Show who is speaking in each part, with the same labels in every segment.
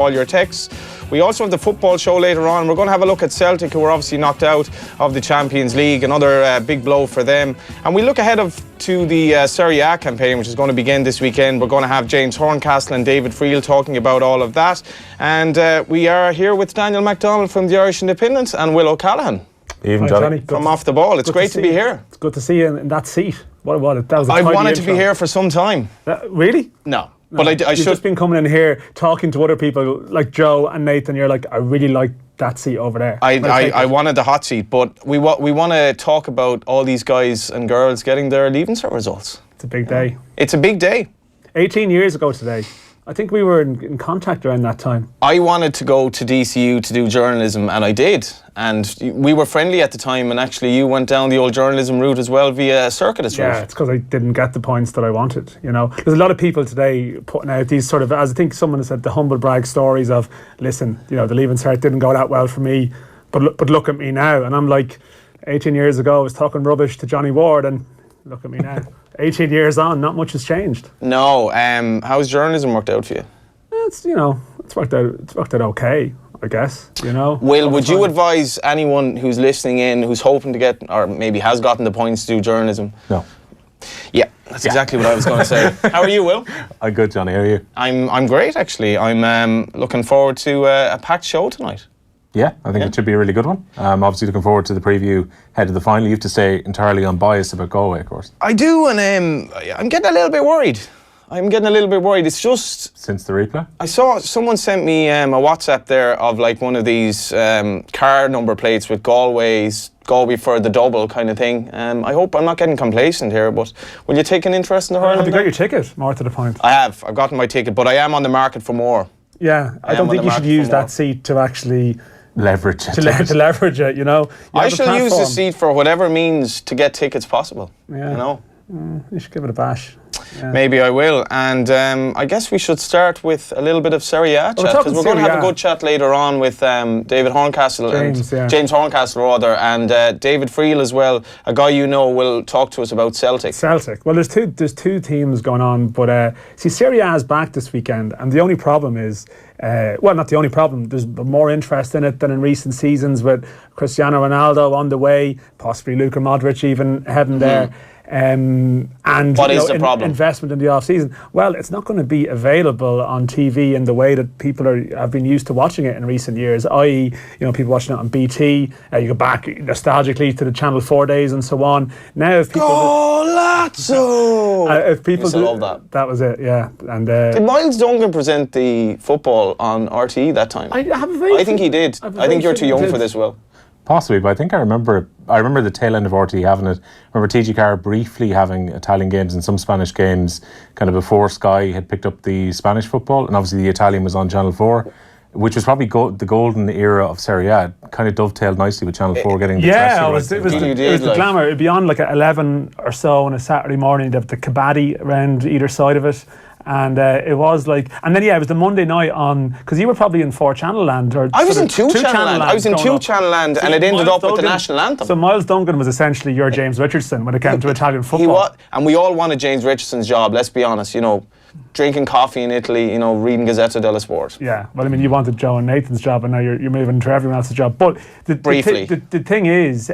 Speaker 1: all your texts. We also have the football show later on. We're going to have a look at Celtic, who were obviously knocked out of the Champions League, another big blow for them. And we look ahead to the Serie A campaign, which is going to begin this weekend. We're going to have James Horncastle and David Friel talking about all of that. And we are here with Daniel McDonnell from the Irish Independent and Will O'Callaghan.
Speaker 2: Even Johnny.
Speaker 1: From Off the Ball. It's great to be here.
Speaker 3: It's good to see you in that seat. That was
Speaker 1: I've wanted to be here for some time.
Speaker 3: Really?
Speaker 1: No. But I should.
Speaker 3: You've just been coming in here talking to other people like Joe and Nathan. You're like, I really like that seat over there.
Speaker 1: I wanted the hot seat, but we want to talk about all these guys and girls getting their Leaving Cert results.
Speaker 3: It's a big day.
Speaker 1: It's a big day.
Speaker 3: 18 years ago today. I think we were in contact around that time.
Speaker 1: I wanted to go to DCU to do journalism, and I did. And we were friendly at the time, and actually you went down the old journalism route as well via a circuitous route.
Speaker 3: Yeah, it's because I didn't get the points that I wanted, you know. There's a lot of people today putting out these sort of, as I think someone said, the humble brag stories of, listen, you know, the Leaving Cert didn't go that well for me, but look at me now. And I'm like, 18 years ago I was talking rubbish to Johnny Ward, and look at me now. 18 years on, not much has changed.
Speaker 1: No, how's journalism worked out for you?
Speaker 3: It's, you know, it's worked out okay, I guess, you know.
Speaker 1: Will, would you advise anyone who's listening in, who's hoping to get, or maybe has gotten the points to do journalism?
Speaker 2: No.
Speaker 1: Yeah, that's exactly what I was going to say. How are you, Will?
Speaker 2: I'm good, Johnny. How are you?
Speaker 1: I'm great, actually. I'm looking forward to a packed show tonight.
Speaker 2: Yeah, I think it should be a really good one. Obviously looking forward to the preview ahead of the final. You have to stay entirely unbiased about Galway, of course. I
Speaker 1: do, and I'm getting a little bit worried. It's just...
Speaker 2: Since the replay?
Speaker 1: I saw someone sent me a WhatsApp there of like one of these car number plates with Galway for the double kind of thing. I hope I'm not getting complacent here, but will you take an interest in the hurling?
Speaker 3: Have you got your ticket, more to the point?
Speaker 1: I have. I've gotten my ticket, but I am on the market for more.
Speaker 3: Yeah, I don't think you should use that seat to actually...
Speaker 2: leverage it.
Speaker 3: To leverage it, you know.
Speaker 1: I shall use the seat for whatever means to get tickets possible.
Speaker 3: Yeah.
Speaker 1: You know.
Speaker 3: You should give it a bash. Yeah.
Speaker 1: Maybe I will. And I guess we should start with a little bit of Serie A chat, because we're going to have a good chat later on with David Horncastle, James Horncastle rather, and David Friel as well, a guy you know will talk to us about Celtic.
Speaker 3: Well, there's two teams going on, but see, Serie A is back this weekend, and the only problem is, well, not the only problem, there's more interest in it than in recent seasons, with Cristiano Ronaldo on the way, possibly Luka Modric even heading there. And
Speaker 1: what is the problem?
Speaker 3: Investment in the off-season. Well, it's not going to be available on TV in the way that people have been used to watching it in recent years, i.e., you know, people watching it on BT. You go back nostalgically to the Channel 4 days and so on. Now, if people... if people
Speaker 1: used to love that.
Speaker 3: That was it, yeah. And
Speaker 1: did Miles Duncan present the football on RTE that time? I think he did. I think you're too young for this, Will.
Speaker 2: Possibly, but I think I remember the tail end of RTE having it. I remember TG Carr briefly having Italian games and some Spanish games kind of before Sky had picked up the Spanish football, and obviously the Italian was on Channel 4, which was probably the golden era of Serie A. It kind of dovetailed nicely with Channel 4 getting the
Speaker 3: it was the glamour. It'd be on like at 11 or so on a Saturday morning. They'd have the kabaddi around either side of it. And it was like, and then it was the Monday night on, because you were probably in 4 Channel Land, or
Speaker 1: I was in 2 Channel Land. I was in 2 Channel Land, and it ended up with the national anthem.
Speaker 3: So Miles Duncan was essentially your James Richardson when it came to Italian football.
Speaker 1: And we all wanted James Richardson's job. Let's be honest, you know, drinking coffee in Italy, you know, reading Gazzetta dello Sport.
Speaker 3: Yeah, well, I mean, you wanted Joe and Nathan's job, and now you're moving to everyone else's job. But
Speaker 1: briefly,
Speaker 3: the thing is,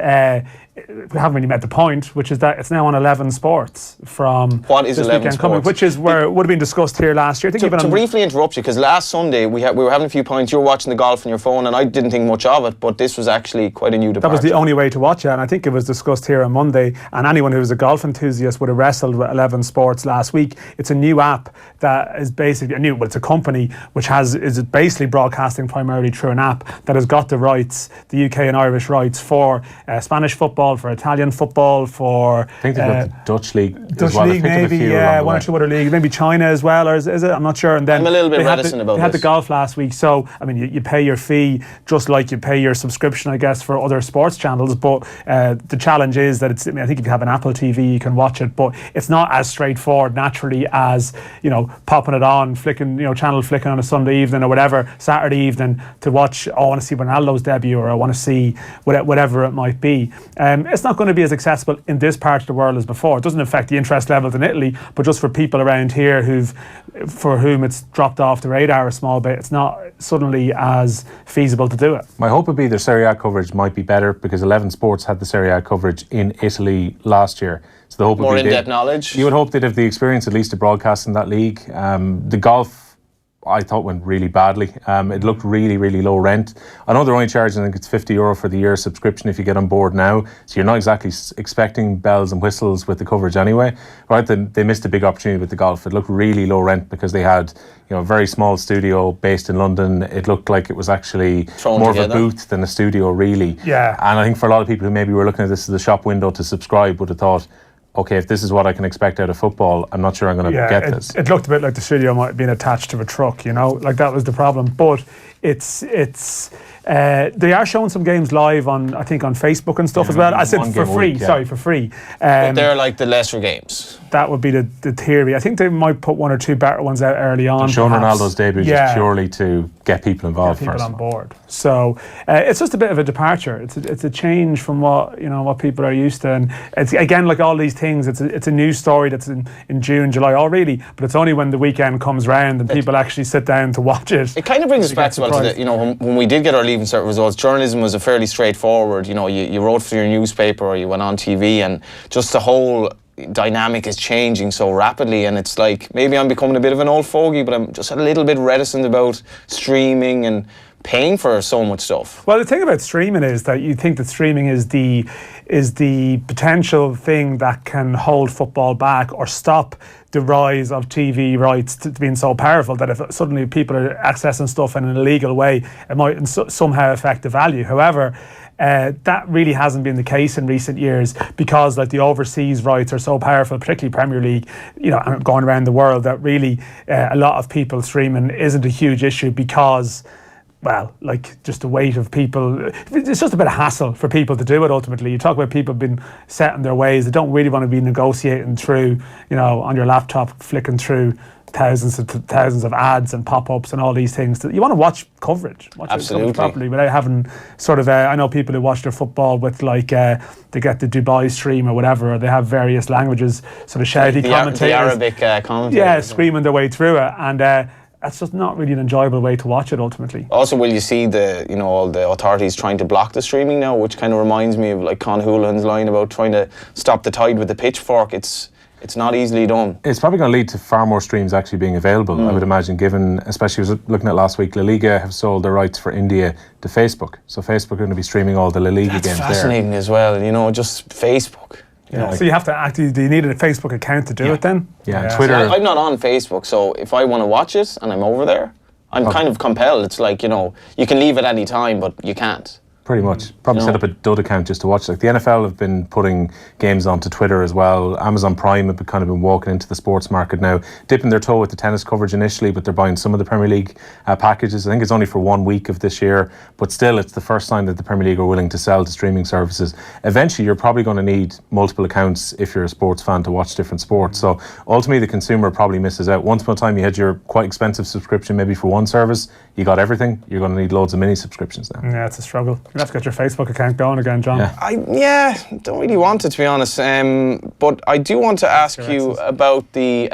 Speaker 3: we haven't really met the point, which is that it's now on 11 Sports from
Speaker 1: what is
Speaker 3: this
Speaker 1: 11
Speaker 3: weekend
Speaker 1: Sports?
Speaker 3: Coming, which is where it would have been discussed here last year. I think
Speaker 1: to briefly interrupt you, because last Sunday we were having a few points. You were watching the golf on your phone, and I didn't think much of it, but this was actually quite a new departure.
Speaker 3: That was the only way to watch it, and I think it was discussed here on Monday, and anyone who was a golf enthusiast would have wrestled with 11 Sports last week. It's a new app that is basically it's a company which is basically broadcasting primarily through an app that has got the rights, the UK and Irish rights for Spanish football, for Italian football, for
Speaker 2: I think they've got the Dutch league
Speaker 3: as well. League maybe, one or two other leagues, maybe China as well, or is it? I'm not sure. And then
Speaker 1: I'm a little bit reticent about this.
Speaker 3: They had the golf last week, so I mean, you pay your fee just like you pay your subscription, I guess, for other sports channels. But the challenge is that I think if you have an Apple TV, you can watch it, but it's not as straightforward naturally as, you know, popping it on, flicking, channel flicking on a Sunday evening or whatever, Saturday evening to watch, I want to see Ronaldo's debut, or I want to see whatever it might be. It's not going to be as accessible in this part of the world as before. It doesn't affect the interest levels in Italy, but just for people around here for whom it's dropped off the radar a small bit, it's not suddenly as feasible to do it.
Speaker 2: My hope would be their Serie A coverage might be better, because 11 Sports had the Serie A coverage in Italy last year. So the hope
Speaker 1: more
Speaker 2: would be
Speaker 1: in-depth knowledge.
Speaker 2: You would hope they'd have the experience at least to broadcast in that league. The golf, I thought, went really badly. It looked really, really low rent. I know they're only charging, I think it's €50 for the year subscription if you get on board now. So you're not exactly expecting bells and whistles with the coverage anyway. Right? They missed a big opportunity with the golf. It looked really low rent because they had a very small studio based in London. It looked like it was actually
Speaker 1: thrown
Speaker 2: more
Speaker 1: together.
Speaker 2: of a booth than a studio, really.
Speaker 3: Yeah.
Speaker 2: And I think for a lot of people who maybe were looking at this as a shop window to subscribe would have thought, okay, if this is what I can expect out of football, I'm not sure I'm going to get this.
Speaker 3: It looked a bit like the studio might have been attached to a truck, like that was the problem. But they are showing some games live on Facebook and stuff as well. I said for free. For free.
Speaker 1: But they're like the lesser games.
Speaker 3: That would be the theory. I think they might put one or two better ones out early on.
Speaker 2: Showing Ronaldo's debut just purely to get people involved,
Speaker 3: get people on board. So it's just a bit of a departure. It's a change from what people are used to, and it's again like all these things. It's a new story that's in June, July already, but it's only when the weekend comes round and people actually sit down to watch it.
Speaker 1: It kind of brings us back to when we did get our Leaving Cert results. Journalism was a fairly straightforward. You wrote for your newspaper or you went on TV, and just the whole dynamic is changing so rapidly, and it's like maybe I'm becoming a bit of an old fogey, but I'm just a little bit reticent about streaming and paying for so much stuff.
Speaker 3: Well, the thing about streaming is that you think that streaming is the potential thing that can hold football back or stop the rise of TV rights to being so powerful that if suddenly people are accessing stuff in an illegal way, it might somehow affect the value. However, that really hasn't been the case in recent years, because like the overseas rights are so powerful, particularly Premier League, and going around the world, that really a lot of people streaming isn't a huge issue, because just the weight of people, it's just a bit of hassle for people to do it ultimately. You talk about people being set in their ways, they don't really want to be negotiating through, on your laptop, flicking through thousands of ads and pop-ups and all these things. You want to watch coverage,
Speaker 1: Absolutely.
Speaker 3: It properly, without having sort of I know people who watch their football with they get the Dubai stream or whatever, or they have various languages, sort of shouty commentators.
Speaker 1: The Arabic commentators.
Speaker 3: Yeah, screaming their way through it, and that's just not really an enjoyable way to watch it ultimately.
Speaker 1: Also, will you see all the authorities trying to block the streaming now, which kind of reminds me of like Con Houlihan's line about trying to stop the tide with the pitchfork. It's not easily done. It's
Speaker 2: probably going to lead to far more streams actually being available, I would imagine, given, especially I was looking at last week, La Liga have sold their rights for India to Facebook. So Facebook are going to be streaming all the La Liga games there.
Speaker 1: That's fascinating as well, just Facebook.
Speaker 3: So you have to do you need a Facebook account to do it then?
Speaker 2: Yeah. Twitter.
Speaker 1: I'm not on Facebook, so if I want to watch it and I'm over there, I'm kind of compelled. It's like, you can leave at any time, but you can't.
Speaker 2: Pretty much. Probably set up a dud account just to watch. Like the NFL have been putting games onto Twitter as well. Amazon Prime have kind of been walking into the sports market now, dipping their toe with the tennis coverage initially, but they're buying some of the Premier League packages. I think it's only for 1 week of this year, but still it's the first time that the Premier League are willing to sell to streaming services. Eventually you're probably going to need multiple accounts if you're a sports fan to watch different sports. So ultimately the consumer probably misses out. Once upon a time you had your quite expensive subscription maybe for one service, you got everything. You're going to need loads of mini subscriptions now.
Speaker 3: Yeah, it's a struggle. You have to get your Facebook account going again, John.
Speaker 1: I don't really want it, to be honest. But I do want to ask you about the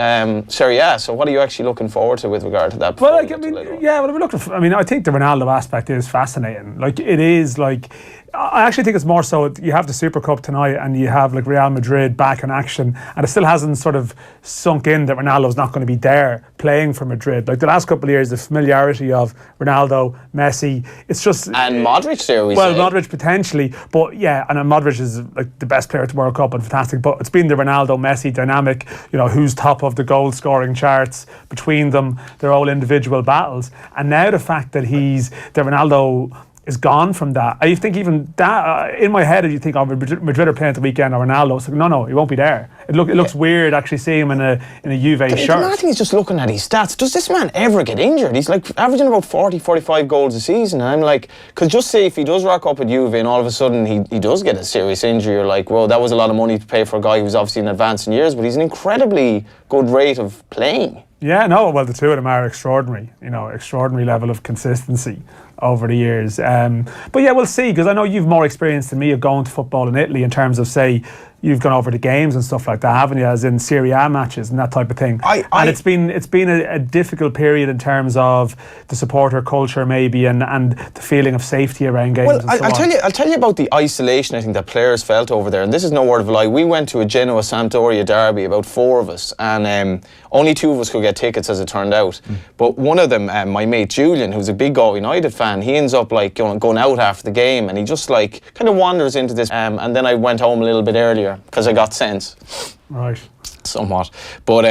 Speaker 1: Serie A. So what are you actually looking forward to with regard to that?
Speaker 3: Well, I think the Ronaldo aspect is fascinating. Like, it is like, I actually think it's more so you have the Super Cup tonight and you have like Real Madrid back in action, and it still hasn't sort of sunk in that Ronaldo's not going to be there playing for Madrid. Like the last couple of years, the familiarity of Ronaldo, Messi, it's just... And
Speaker 1: Modric there,
Speaker 3: Modric potentially, but yeah, and Modric is like the best player at the World Cup and fantastic, but it's been the Ronaldo-Messi dynamic, who's top of the goal-scoring charts between them, their all individual battles, and now the fact that Ronaldo is gone from that. I think even that, in my head, you think, Madrid are playing at the weekend or Ronaldo. It's like, no, he won't be there. It looks weird actually seeing him in a Juve shirt.
Speaker 1: The mad thing is just looking at his stats. Does this man ever get injured? He's like averaging about 40, 45 goals a season. And I'm like, because just say if he does rock up at Juve and all of a sudden he does get a serious injury, you're like, well, that was a lot of money to pay for a guy who's obviously in advancing years, but he's an incredibly good rate of playing.
Speaker 3: Yeah, no, well, the two of them are extraordinary, extraordinary level of consistency over the years. But yeah, we'll see, because I know you've more experience than me of going to football in Italy in terms of, say, you've gone over to games and stuff like that, haven't you? As in Serie A matches and that type of thing. And it's been a difficult period in terms of the supporter culture, maybe, and the feeling of safety around games.
Speaker 1: Well, I'll tell you about the isolation I think that players felt over there. And this is no word of a lie. We went to a Genoa Sampdoria derby, about 4 of us, and only 2 of us could get tickets, as it turned out. But one of them, my mate Julian, who's a big Galway United fan, he ends up like going out after the game, and he just like kind of wanders into this. And then I went home a little bit earlier, because I got sense.
Speaker 3: Right.
Speaker 1: Somewhat. But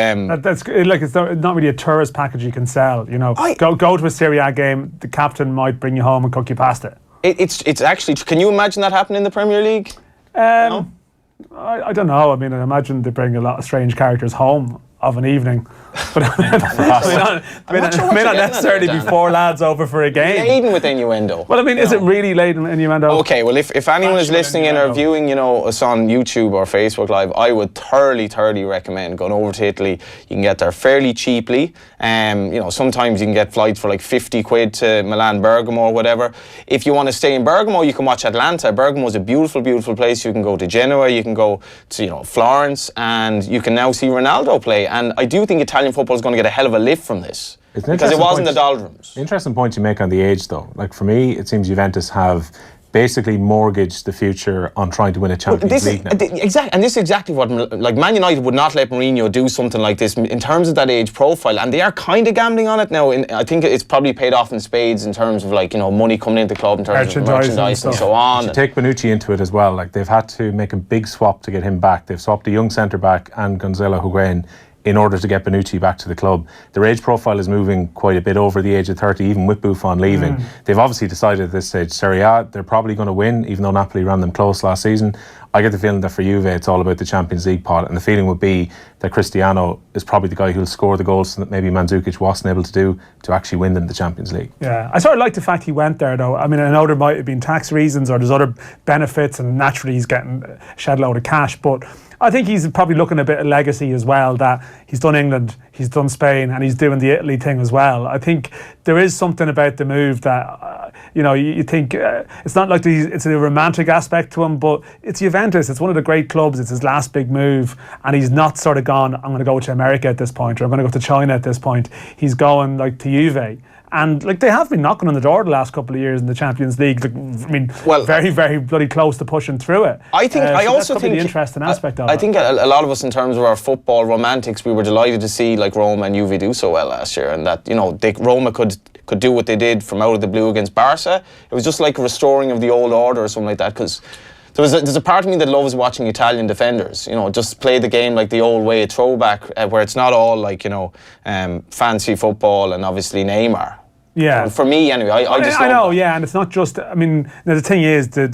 Speaker 3: that's like, it's not really a tourist package you can sell, Go to a Serie A game, the captain might bring you home and cook you pasta.
Speaker 1: It's actually, can you imagine that happening in the Premier League?
Speaker 3: No? I don't know. I mean, I imagine they bring a lot of strange characters home of an evening. But may not necessarily be 4 lads over for a game.
Speaker 1: Laden with innuendo.
Speaker 3: Well, I mean, is it really laden with innuendo?
Speaker 1: Okay, well, if anyone is listening in or viewing, us on YouTube or Facebook Live, I would thoroughly recommend going over to Italy. You can get there fairly cheaply. Sometimes you can get flights for like 50 quid to Milan, Bergamo or whatever. If you want to stay in Bergamo, you can watch Atalanta. Bergamo is a beautiful place. You can go to Genoa, you can go to Florence, and you can now see Ronaldo play. And I do think Italian football is going to get a hell of a lift from this, because it wasn't the doldrums.
Speaker 2: Interesting point you make on the age, though. Like, for me, it seems Juventus have basically mortgaged the future on trying to win a Champions League now.
Speaker 1: Exactly, and this is exactly what, like, Man United would not let Mourinho do something like this in terms of that age profile, and they are kind of gambling on it now. I think it's probably paid off in spades in terms of, like, money coming into the club in terms of merchandise and so on.
Speaker 2: You take Bonucci into it as well. Like, they've had to make a big swap to get him back. They've swapped a young centre back and Gonzalo Higuain in order to get Bonucci back to the club. Their age profile is moving quite a bit over the age of 30, even with Buffon leaving. They've obviously decided at this stage, Serie A, they're probably going to win, even though Napoli ran them close last season. I get the feeling that for Juve, it's all about the Champions League pot, and the feeling would be that Cristiano is probably the guy who'll score the goals that maybe Mandzukic wasn't able to do to actually win them the Champions League.
Speaker 3: Yeah, I sort of like the fact he went there, though. I mean, I know there might have been tax reasons or there's other benefits, and naturally he's getting a shed load of cash, but I think he's probably looking a bit of legacy as well, that he's done England, he's done Spain, and he's doing the Italy thing as well. I think there is something about the move that, you think it's not like it's a romantic aspect to him, but it's Juventus, it's one of the great clubs, it's his last big move, and he's not sort of gone, I'm going to go to America at this point, or I'm going to go to China at this point. He's going like to Juve. And like, they have been knocking on the door the last couple of years in the Champions League. Like, I mean, very bloody close to pushing through it.
Speaker 1: I think. I also
Speaker 3: think the interesting aspect of
Speaker 1: it.
Speaker 3: I
Speaker 1: think a lot of us, in terms of our football romantics, we were delighted to see like Roma and Juve do so well last year, and that Roma could do what they did from out of the blue against Barca. It was just like a restoring of the old order or something like that, because there's a part of me that loves watching Italian defenders, just play the game like the old way, a throwback, where it's not all like, fancy football and obviously Neymar.
Speaker 3: Yeah.
Speaker 1: For me, anyway, I just.
Speaker 3: I know, yeah, and it's not just. I mean, the thing is that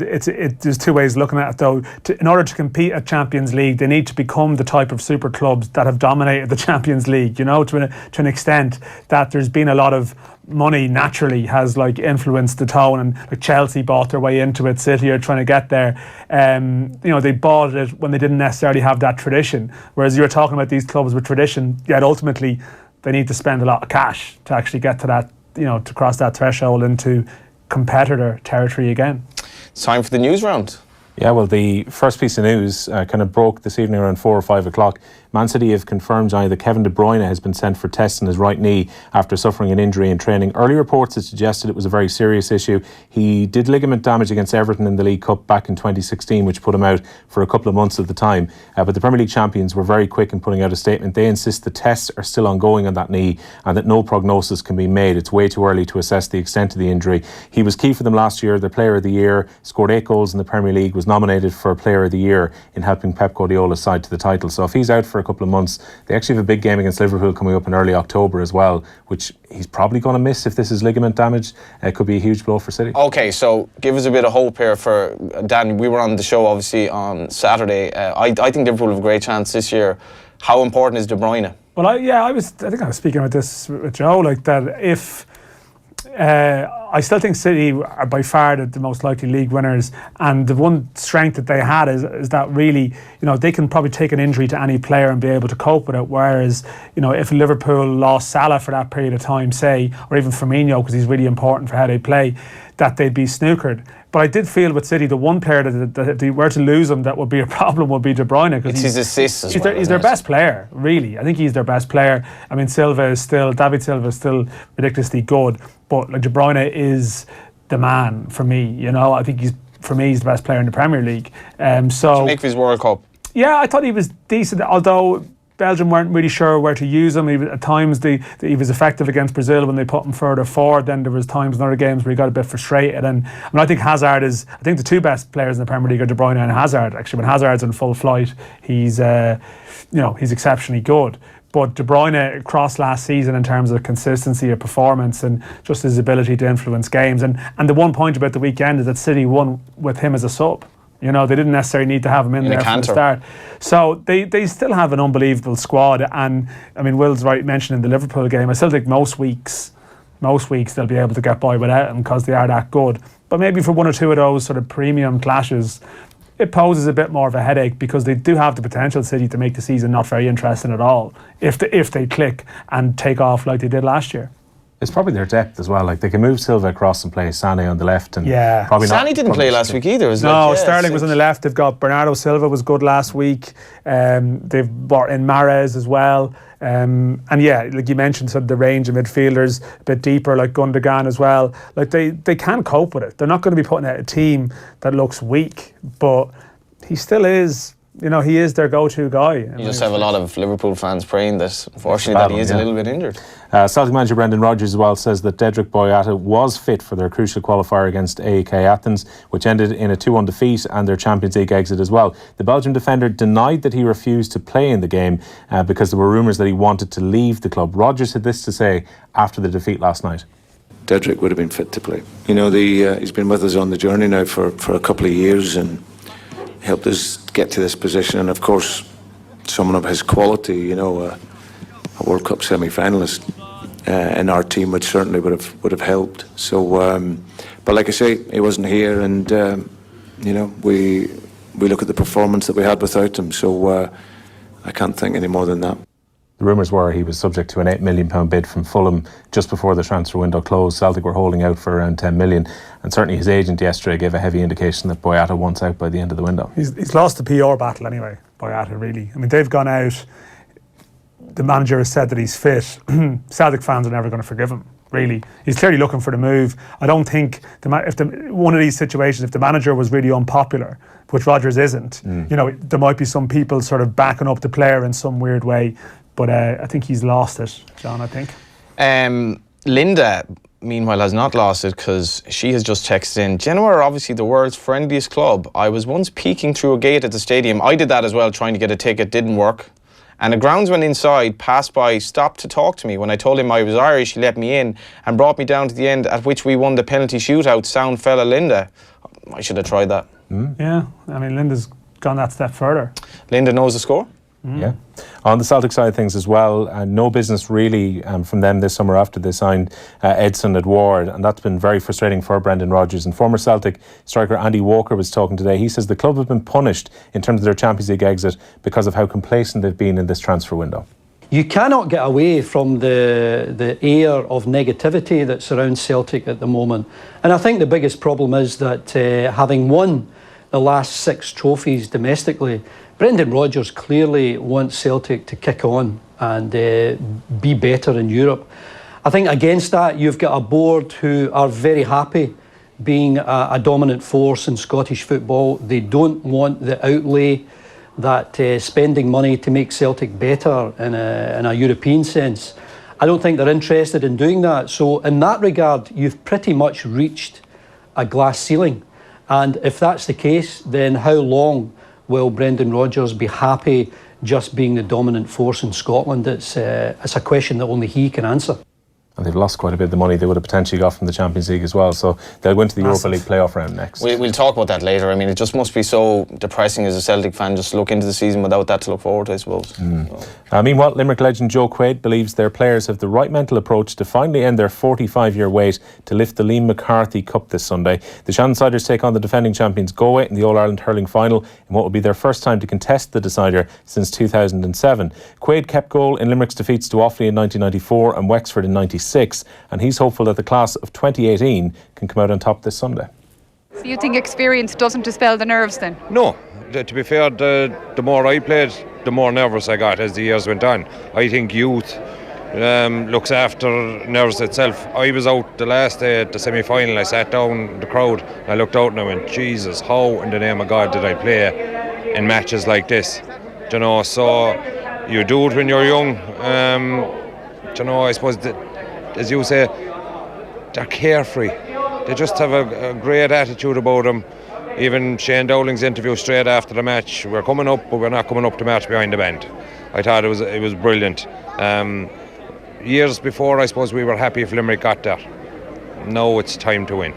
Speaker 3: there's 2 ways of looking at it, though. In order to compete at Champions League, they need to become the type of super clubs that have dominated the Champions League. To an extent that there's been a lot of money naturally has like influenced the tone, and like Chelsea bought their way into it. City are trying to get there. They bought it when they didn't necessarily have that tradition. Whereas you're talking about these clubs with tradition, yet ultimately they need to spend a lot of cash to actually get to that. To cross that threshold into competitor territory again.
Speaker 1: It's time for the news round.
Speaker 2: Yeah, well, the first piece of news kind of broke this evening around 4 or 5 o'clock. Man City have confirmed, Johnny, that Kevin De Bruyne has been sent for tests in his right knee after suffering an injury in training. Early reports had suggested it was a very serious issue. He did ligament damage against Everton in the League Cup back in 2016, which put him out for a couple of months at the time. But the Premier League champions were very quick in putting out a statement. They insist the tests are still ongoing on that knee and that no prognosis can be made. It's way too early to assess the extent of the injury. He was key for them last year, their Player of the Year, scored 8 goals in the Premier League, was nominated for Player of the Year in helping Pep Guardiola's side to the title. So if he's out for a couple of months, they actually have a big game against Liverpool coming up in early October as well, which he's probably going to miss if this is ligament damage. It could be a huge blow for City.
Speaker 1: Okay, so give us a bit of hope here for Dan. We were on the show obviously on Saturday. I think Liverpool have a great chance this year. How important is De Bruyne? Well,
Speaker 3: I think I was speaking about this with Joe, like that if I still think City are by far the most likely league winners, and the one strength that they had is that really, they can probably take an injury to any player and be able to cope with it, whereas, if Liverpool lost Salah for that period of time, say, or even Firmino, because he's really important for how they play, that they'd be snookered. But I did feel with City, the one player that if they were to lose him, that would be a problem, would be De Bruyne.
Speaker 1: It's his assists as well.
Speaker 3: He's their best player, really. I think he's their best player. I mean, David Silva is still ridiculously good, but De Bruyne is the man for me. I think he's the best player in the Premier League. So
Speaker 1: what do you make of his World Cup?
Speaker 3: Yeah, I thought he was decent, although Belgium weren't really sure where to use him. At times he was effective against Brazil when they put him further forward. Then there was times in other games where he got a bit frustrated. And I think Hazard I think the two best players in the Premier League are De Bruyne and Hazard. Actually, when Hazard's in full flight, he's exceptionally good. But De Bruyne crossed last season in terms of consistency of performance and just his ability to influence games. And the one point about the weekend is that City won with him as a sub. They didn't necessarily need to have him in there from the start. So they still have an unbelievable squad. And I mean, Will's right mentioning the Liverpool game. I still think most weeks they'll be able to get by without him because they are that good. But maybe for one or two of those sort of premium clashes, it poses a bit more of a headache because they do have the potential, City, to make the season not very interesting at all if they click and take off like they did last year.
Speaker 2: It's probably their depth as well. Like they can move Silva across and play Sané on the left, and
Speaker 1: Sané didn't play last week either.
Speaker 3: Sterling was on the left. They've got Bernardo Silva was good last week. They've brought in Mahrez as well. And like you mentioned, sort of the range of midfielders a bit deeper, like Gundogan as well. Like they can cope with it. They're not going to be putting out a team that looks weak, but he still is. He is their go-to guy.
Speaker 1: You just have a lot of Liverpool fans praying that, unfortunately, he is a little bit injured.
Speaker 2: Celtic manager Brendan Rodgers as well says that Dedryck Boyata was fit for their crucial qualifier against AEK Athens, which ended in a 2-1 defeat and their Champions League exit as well. The Belgian defender denied that he refused to play in the game because there were rumours that he wanted to leave the club. Rodgers had this to say after the defeat last night.
Speaker 4: Dedryck would have been fit to play. He's been with us on the journey now for a couple of years and helped us get to this position, and of course someone of his quality, a World Cup semi-finalist in our team would certainly would have helped. So but like I say, he wasn't here, and we look at the performance that we had without him, so I can't think any more than that.
Speaker 2: The rumours were he was subject to an £8 million bid from Fulham just before the transfer window closed. Celtic were holding out for around $10 million, and certainly his agent yesterday gave a heavy indication that Boyata wants out by the end of the window.
Speaker 3: He's lost the PR battle anyway, Boyata, really. I mean, they've gone out, the manager has said that he's fit. Celtic fans are never going to forgive him, really. He's clearly looking for the move. I don't think one of these situations, if the manager was really unpopular, which Rodgers isn't, there might be some people sort of backing up the player in some weird way. But I think he's lost it, John, I think.
Speaker 1: Linda, meanwhile, has not lost it because she has just texted in, Genoa are obviously the world's friendliest club. I was once peeking through a gate at the stadium. I did that as well, trying to get a ticket, didn't work. And a groundsman inside passed by, stopped to talk to me. When I told him I was Irish, he let me in and brought me down to the end, at which we won the penalty shootout. Sound fella Linda. I should have tried that.
Speaker 3: Yeah, I mean, Linda's gone that step further.
Speaker 1: Linda knows the score.
Speaker 2: Yeah. On the Celtic side of things as well, no business really from them this summer after they signed Edson at Ward, and that's been very frustrating for Brendan Rodgers. And former Celtic striker Andy Walker was talking today. He says the club have been punished in terms of their Champions League exit because of how complacent they've been in this transfer window.
Speaker 5: You cannot get away from the air of negativity that surrounds Celtic at the moment. And I think the biggest problem is that having won the last 6 trophies domestically, Brendan Rodgers clearly wants Celtic to kick on and be better in Europe. I think against that, you've got a board who are very happy being a dominant force in Scottish football. They don't want the outlay, that spending money to make Celtic better in a European sense. I don't think they're interested in doing that. So in that regard, you've pretty much reached a glass ceiling. And if that's the case, then how long will Brendan Rodgers be happy just being the dominant force in Scotland? It's a question that only he can answer.
Speaker 2: And they've lost quite a bit of the money they would have potentially got from the Champions League as well. So they'll go into the Europa League playoff round next.
Speaker 1: We'll talk about that later. I mean, it just must be so depressing as a Celtic fan just to look into the season without that to look forward to, I suppose.
Speaker 2: Meanwhile, Limerick legend Joe Quaid believes their players have the right mental approach to finally end their 45-year wait to lift the Liam McCarthy Cup this Sunday. The Shannonsiders take on the defending champions Galway in the All-Ireland Hurling Final in what will be their first time to contest the decider since 2007. Quaid kept goal in Limerick's defeats to Offaly in 1994 and Wexford in 96, and he's hopeful that the class of 2018 can come out on top this Sunday.
Speaker 6: So you think experience doesn't dispel the nerves then?
Speaker 7: No. To be fair, the more I played, the more nervous I got as the years went on. I think youth looks after nerves itself. I was out the last day at the semi-final. I sat down in the crowd, I looked out and I went, Jesus, how in the name of God did I play in matches like this? You know, so you do it when you're young. You know, I suppose that, as you say, they're carefree. They just have a great attitude about them. Even Shane Dowling's interview straight after the match, we're coming up, but we're not coming up to match behind the band. I thought it was brilliant. Years before, I suppose we were happy if Limerick got there. Now it's time to win.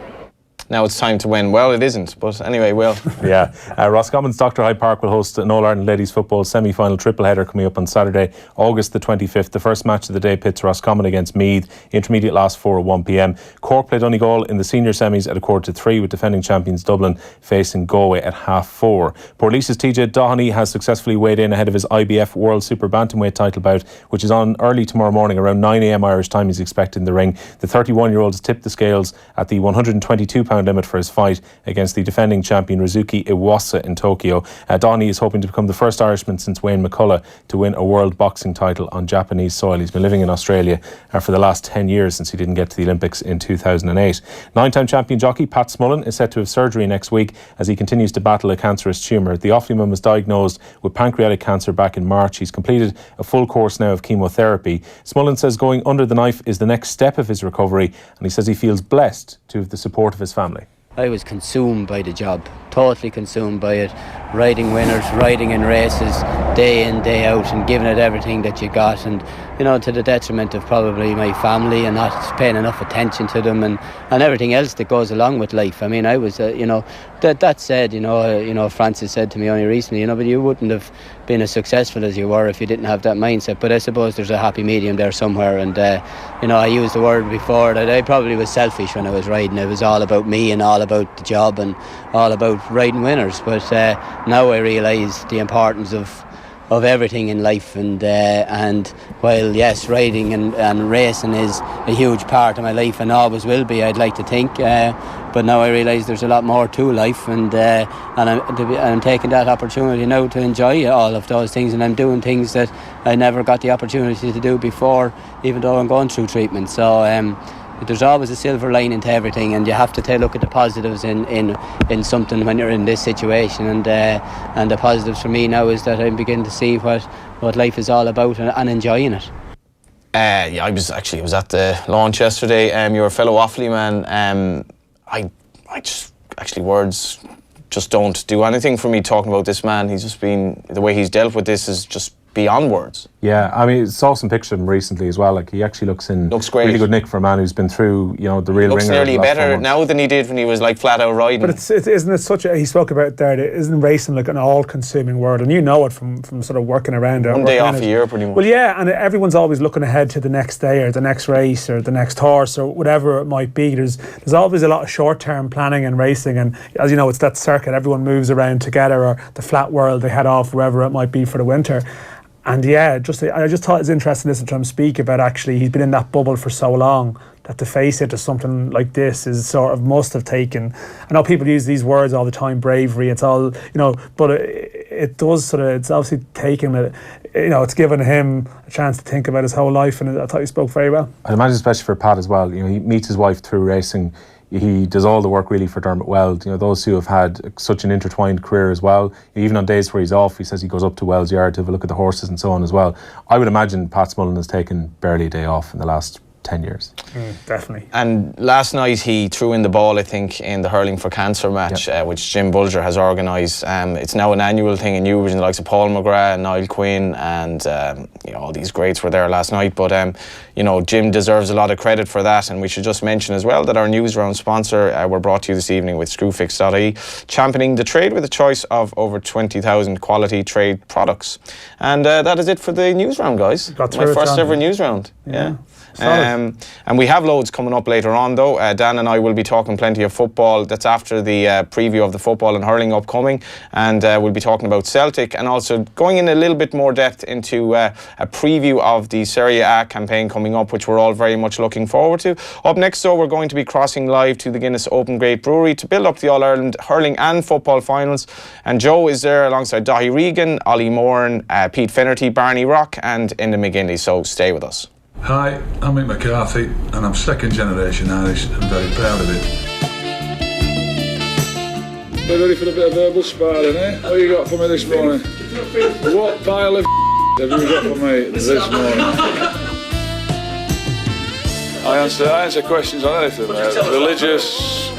Speaker 1: Now it's time to win. Well, it isn't, but anyway, well.
Speaker 2: Yeah. Roscommon's Dr. Hyde Park will host an All-Ireland Ladies Football semi-final triple-header coming up on Saturday, August the 25th. The first match of the day pits Roscommon against Meath. Intermediate last 4 at 1pm. Cork played Donegal in the senior semis at 2:45 with defending champions Dublin facing Galway at 4:30. Portlaose's TJ Doheny has successfully weighed in ahead of his IBF World Super Bantamweight title bout, which is on early tomorrow morning around 9am Irish time. He's expected in the ring. The 31-year-old has tipped the scales at the 122-pound limit for his fight against the defending champion Rizuki Iwasa in Tokyo. Doheny is hoping to become the first Irishman since Wayne McCullough to win a world boxing title on Japanese soil. He's been living in Australia for the last 10 years since he didn't get to the Olympics in 2008. 9-time champion jockey Pat Smullen is set to have surgery next week as he continues to battle a cancerous tumour. The Offalyman was diagnosed with pancreatic cancer back in March. He's completed a full course now of chemotherapy. Smullen says going under the knife is the next step of his recovery, and he says he feels blessed to have the support of his family.
Speaker 8: I was consumed by the job, totally consumed by it. Riding winners, riding in races, day in, day out, and giving it everything that you got, and you know, to the detriment of probably my family and not paying enough attention to them, and everything else that goes along with life. I mean, I was, you know, that said, you know, Francis said to me only recently, you know, but you wouldn't have been as successful as you were if you didn't have that mindset. But I suppose there's a happy medium there somewhere, and you know, I used the word before that I probably was selfish when I was riding. It was all about me and all about the job and all about riding winners. But now I realise the importance of everything in life, and while yes, riding and racing is a huge part of my life and always will be, I'd like to think, but now I realise there's a lot more to life, and I'm taking that opportunity now to enjoy all of those things, and I'm doing things that I never got the opportunity to do before, even though I'm going through treatment. So there's always a silver lining to everything, and you have to take a look at the positives in something when you're in this situation, and the positives for me now is that I'm beginning to see what life is all about and enjoying it.
Speaker 1: Yeah, I was at the launch yesterday. You're a fellow Offaly man. I just actually words just don't do anything for me talking about this man. He's just been, the way he's dealt with this is just beyond words.
Speaker 2: Yeah, I mean, saw some pictures of him recently as well. Like, he actually looks great. Really good nick for a man who's been through, you know, the real ringer.
Speaker 1: Looks nearly better now than he did when he was like flat out riding.
Speaker 3: But isn't it such a, he spoke about there, isn't racing like an all-consuming world, and you know it from sort of working around it.
Speaker 1: One day off a year pretty much.
Speaker 3: Well, yeah, and everyone's always looking ahead to the next day or the next race or the next horse or whatever it might be. There's always a lot of short-term planning in racing, and as you know, it's that circuit, everyone moves around together, or the flat world, they head off wherever it might be for the winter. And yeah, I just thought it was interesting listening to him speak about actually he's been in that bubble for so long that to face into something like this is sort of must have taken. I know people use these words all the time, bravery. It's all, you know, but it does sort of. It's obviously taken it. You know, it's given him a chance to think about his whole life, and I thought he spoke very well. I
Speaker 2: imagine, especially for Pat as well. You know, he meets his wife through racing. He does all the work really for Dermot Weld. You know, those who have had such an intertwined career as well. Even on days where he's off, he says he goes up to Wells Yard to have a look at the horses and so on as well. I would imagine Pat Smullen has taken barely a day off in the last 10 years.
Speaker 3: Definitely.
Speaker 1: And last night he threw in the ball, I think, in the Hurling for Cancer match, which Jim Bulger has organised. It's now an annual thing in Newbridge, and the likes of Paul McGrath and Niall Quinn and all these greats were there last night. But Jim deserves a lot of credit for that, and we should just mention as well that our Newsround sponsor were brought to you this evening with Screwfix.ie, championing the trade with a choice of over 20,000 quality trade products. And that is it for the Newsround, guys. My first ever Newsround. Yeah. And we have loads coming up later on, though. Dan and I will be talking plenty of football. That's after the preview of the football and hurling upcoming, and we'll be talking about Celtic and also going in a little bit more depth into a preview of the Serie A campaign coming up, which we're all very much looking forward to. Up next, though, we're going to be crossing live to the Guinness Open Great Brewery to build up the All-Ireland hurling and football finals, and Joe is there alongside Dahi Regan, Ollie Moran, Pete Finnerty, Barney Rock and Enda McGinley, so stay with us.
Speaker 9: Hi, I'm Mick McCarthy and I'm second generation Irish and very proud of it. We're ready for a bit of verbal sparring, eh? What you got for me this morning? What pile of have you got for me this morning? I answer questions on anything, mate. Religious,